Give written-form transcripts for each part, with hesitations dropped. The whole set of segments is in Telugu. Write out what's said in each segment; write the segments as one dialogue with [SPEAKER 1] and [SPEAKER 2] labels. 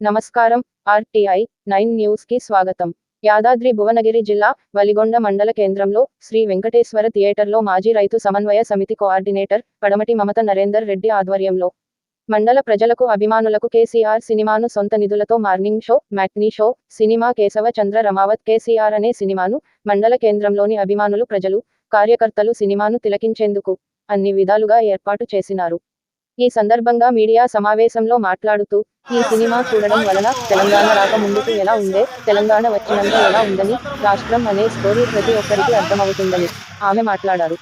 [SPEAKER 1] నమస్కారం. ఆర్టీఐ 9 న్యూస్ కి స్వాగతం. యాదాద్రి భువనగిరి జిల్లా వలిగొండ మండల కేంద్రంలో శ్రీ వెంకటేశ్వర థియేటర్లో మాజీ రైతు సమన్వయ సమితి కోఆర్డినేటర్ పడమటి మమత నరేందర్ రెడ్డి ఆధ్వర్యంలో మండల ప్రజలకు అభిమానులకు కేసీఆర్ సినిమాను సొంత నిధులతో morning show, matinee show, cinema Keshava Chandra Ramavath KCR అనే సినిమాను మండల కేంద్రంలోని అభిమానులు, ప్రజలు, కార్యకర్తలు సినిమాను తిలకించేందుకు అన్ని విధాలుగా ఏర్పాటు చేసినారు. ఈ సందర్భంగా మీడియా సమావేశంలో మాట్లాడుతూ, ఈ సినిమా చూడడం వలన తెలంగాణ రాక ముందుకు ఎలా ఉండే, తెలంగాణ వచ్చినంత ఎలా ఉందని, రాష్ట్రం అనే స్టోరీ ప్రతి ఒక్కరికి అర్థమవుతుందని ఆమె మాట్లాడారు.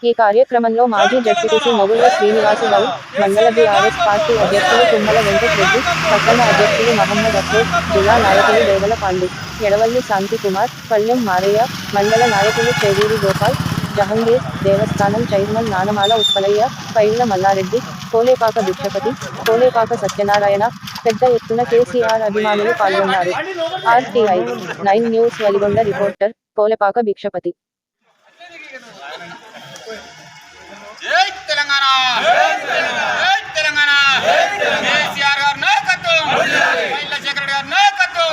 [SPEAKER 1] ఈ కార్యక్రమంలో మాజీ జడ్పీటీసీ మొగుళ్ల శ్రీనివాసరావు, మండల బీఆర్ఎస్ పార్టీ అధ్యక్షులు తుమ్మల వెంకటరెడ్డి, పట్టణ అధ్యక్షులు మహమ్మద్ అఫ్రోజ్, జిల్లా నాయకులు దేవల పాండు, ఎడవల్లి శాంతి కుమార్, పళ్ళెం మారయ్య, మండల నాయకులు చేవూరి గోపాల్, జహంగీర్, దేవస్థానం చైర్మన్ నానమాల ఉప్పలయ్య, పైళ్ల మల్లారెడ్డి, కోలేపాక భిక్షపతి, కోలేపాక సత్యనారాయణ, పెద్ద ఎత్తున కేసీఆర్ అభిమానులు పాల్గొన్నారు. RTI 9 news Valigonda reporter Kolepaka Bhikshapathi.
[SPEAKER 2] జై తెలంగాణ, జై తెలంగాణ, కేసీఆర్ గారి నాయకత్వం, మైళ్ళ శేఖర్ గారి నాయకత్వం,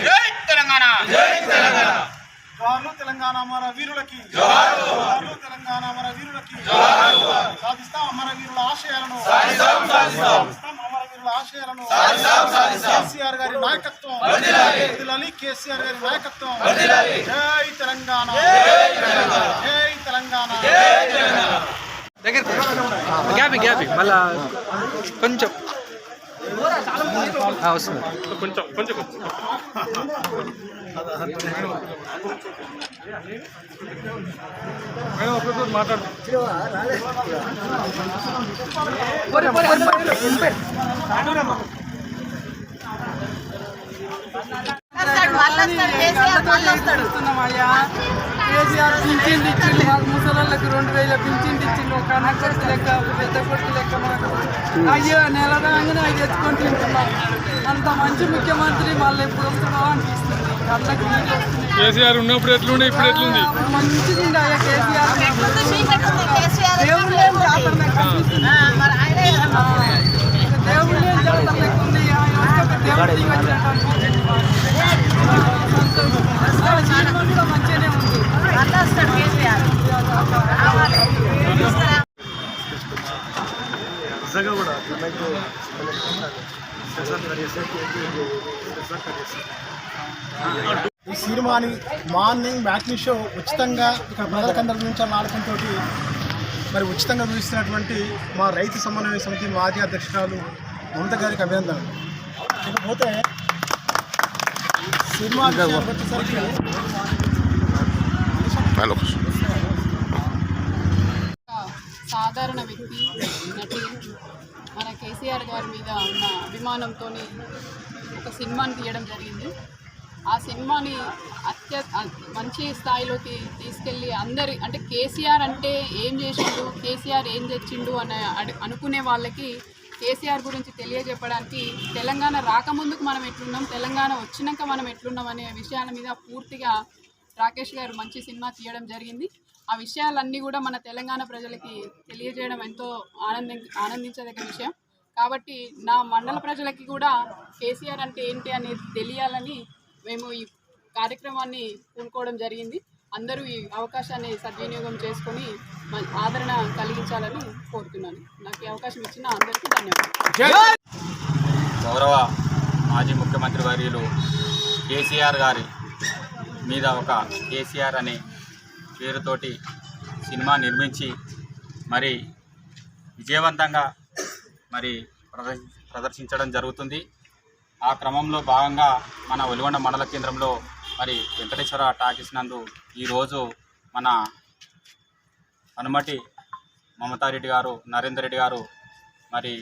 [SPEAKER 2] జై తెలంగాణ, జై తెలంగాణ.
[SPEAKER 3] జోహార్లు తెలంగాణ అమర వీరులకి, జోహార్లు తెలంగాణ అమర వీరులకి, సాధిస్తాం అమరవీరుల ఆశయాలను, సాధిస్తాం అమరవీరుల ఆశయాలను. కేసీఆర్ గారి నాయకత్వం, కేసీఆర్ గారి నాయకత్వం. జై తెలంగాణ, జై తెలంగాణ.
[SPEAKER 4] గ్యాపి మళ్ళా కొంచెం వస్తుంది, కొంచెం కొంచెం మాట్లాడు.
[SPEAKER 5] కేసీఆర్ పింఛన్ ఇచ్చిండు మాకు, ముసలాళ్ళకి 2000 పింఛన్ ఇచ్చిండు. ఒక అన్న కొడుకు లెక్క, పెద్ద కొడుకు లెక్క మాకు. అయ్యో నెల రాగానే అవి తెచ్చుకొని తింటున్నాం. అంత మంచి ముఖ్యమంత్రి మళ్ళీ ఎప్పుడు వస్తున్నావా అనిపిస్తుంది. కళ్ళకి నీళ్ళు వస్తున్నాయి.
[SPEAKER 4] కేసీఆర్ ఉన్నప్పుడు ఎట్లుండే, ఇప్పుడు ఎట్లుంది?
[SPEAKER 5] మంచిది అయ్యా కేసీఆర్. దేవుడు లేని జాతర లెక్క అనిపిస్తుంది. దేవుడు లేని జాతర లెక్క ఉంది. దేవుడు దిగి వచ్చినట్టు అనిపించింది. కూడా మంచిగానే ఉంది.
[SPEAKER 3] ఈ సినిమాని మార్నింగ్ మ్యాట్నీ షో ఉచితంగా ఇక్కడ ప్రజలకందరి నుంచి ఆడకంతో మరి ఉచితంగా చూపిస్తున్నటువంటి మా రైతు సమన్వయ సమితి మాజీ అధ్యక్షురాలు మమత గారికి అభినందనలు. ఇకపోతే సినిమా వచ్చేసరికి
[SPEAKER 6] సాధారణ వ్యక్తి, నటి, మన కేసీఆర్ గారి మీద ఉన్న అభిమానంతో ఒక సినిమాని తీయడం జరిగింది. ఆ సినిమాని మంచి స్థాయిలోకి తీసుకెళ్ళి అందరి, అంటే కేసీఆర్ అంటే ఏం చేసిండు, కేసీఆర్ ఏం తెచ్చిండు అని అనుకునే వాళ్ళకి కేసీఆర్ గురించి తెలియజెప్పడానికి, తెలంగాణ రాకముందుకు మనం ఎట్లున్నాం, తెలంగాణ వచ్చినాక మనం ఎట్లున్నాం అనే విషయాల మీద పూర్తిగా రాకేష్ గారు మంచి సినిమా తీయడం జరిగింది. ఆ విషయాలన్నీ కూడా మన తెలంగాణ ప్రజలకి తెలియజేయడం ఎంతో ఆనందించదగ్గ విషయం. కాబట్టి నా మండల ప్రజలకి కూడా కేసీఆర్ అంటే ఏంటి అనేది తెలియాలని మేము ఈ కార్యక్రమాన్ని పూనుకోవడం జరిగింది. అందరూ ఈ అవకాశాన్ని సద్వినియోగం చేసుకొని ఆదరణ కలిగించాలని కోరుతున్నాను. నాకు ఈ అవకాశం ఇచ్చిన అందరికీ ధన్యవాదాలు.
[SPEAKER 2] గౌరవ మాజీ ముఖ్యమంత్రి వర్యులు కేసీఆర్ గారి మీద ఒక కేసీఆర్ అనే పేరుతోటి సినిమా నిర్మించి మరి విజయవంతంగా మరి ప్రదర్శించడం జరుగుతుంది. ఆ క్రమంలో భాగంగా మన ఒలిగొండ మండల కేంద్రంలో మరి వెంకటేశ్వర టాకీస్ నందు ఈరోజు మన హనుమటి మమతారెడ్డి గారు, నరేందర్ రెడ్డి గారు మరి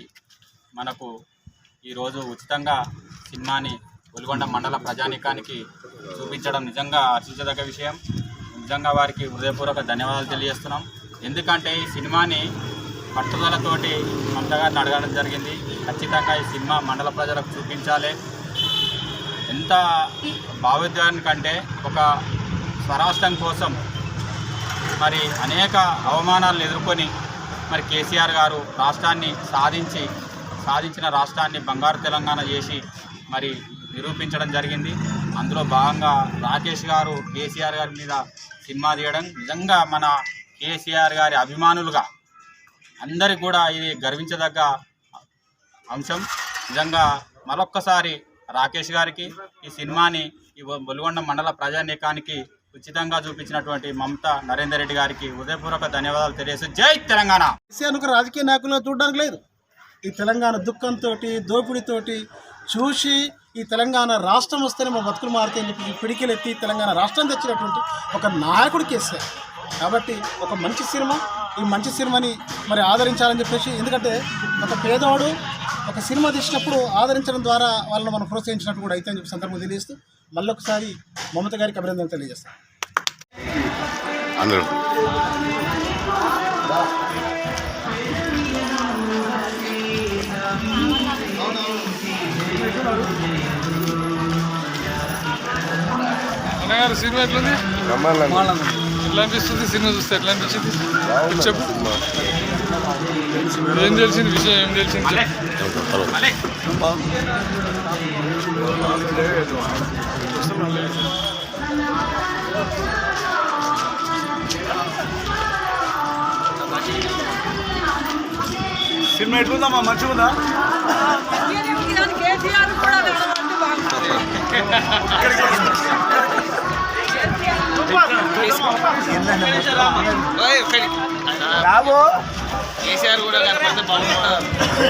[SPEAKER 2] మనకు ఈరోజు ఉచితంగా సినిమాని ఒలిగొండ మండల ప్రజానీకానికి చూపించడం నిజంగా హర్షించదగ్గ విషయం. నిజంగా వారికి హృదయపూర్వక ధన్యవాదాలు తెలియజేస్తున్నాం. ఎందుకంటే ఈ సినిమాని పట్టుదలతోటి మమతా గారిని అడగడం జరిగింది. ఖచ్చితంగా ఈ సినిమా మండల ప్రజలకు చూపించాలి. ఎంత భావోద్వేగానికంటే ఒక స్వరాష్ట్రం కోసం మరి అనేక అవమానాలను ఎదుర్కొని మరి కేసీఆర్ గారు రాష్ట్రాన్ని సాధించిన రాష్ట్రాన్ని బంగారు తెలంగాణ చేసి మరి నిరూపించడం జరిగింది. అందులో భాగంగా రాకేష్ గారు కేసీఆర్ గారి మీద సినిమా తీయడం నిజంగా మన కేసీఆర్ గారి అభిమానులుగా అందరికి కూడా ఇది గర్వించదగ్గ అంశం. నిజంగా మరొక్కసారి రాకేష్ గారికి ఈ సినిమాని ఈ వెలుగొండ మండల ప్రజానీకానికి ఉచితంగా చూపించినటువంటి మమతా నరేందర్ రెడ్డి గారికి హృదయపూర్వక ధన్యవాదాలు తెలియజేస్తూ జై తెలంగాణ.
[SPEAKER 3] కేసీఆర్కు రాజకీయ నాయకులుగా చూడడానికి లేదు. ఈ తెలంగాణ దుఃఖంతో దోపిడితోటి చూసి ఈ తెలంగాణ రాష్ట్రం వస్తేనే మా బతుకులు మారుతాయని చెప్పి పిడికిలెత్తి తెలంగాణ రాష్ట్రం తెచ్చినటువంటి ఒక నాయకుడు కేసీఆర్. కాబట్టి ఒక మంచి సినిమా, ఈ మంచి సినిమాని మరి ఆదరించాలని చెప్పేసి, ఎందుకంటే ఒక పేదవాడు ఒక సినిమా తీసినప్పుడు ఆదరించడం ద్వారా వాళ్ళని మనం ప్రోత్సహించినట్టు కూడా అయితే అని చెప్పి సందర్భం తెలియజేస్తూ మళ్ళొకసారి మమత గారికి అభినందనలు తెలియజేస్తాం.
[SPEAKER 7] అందరూ
[SPEAKER 4] అన్నగారు సినిమా ఎట్లుంది? ఎట్లా అనిపిస్తుంది? సినిమా చూస్తే ఎట్లా అనిపించింది చెప్పు. ఏం తెలిసింది? విషయం ఏం తెలిసింది?
[SPEAKER 3] సినిమా ఎట్లుందమ్మా? మంచిగా ఉందా?
[SPEAKER 4] కేసీఆర్ కూడా కనపడితే బాగుంటుంది.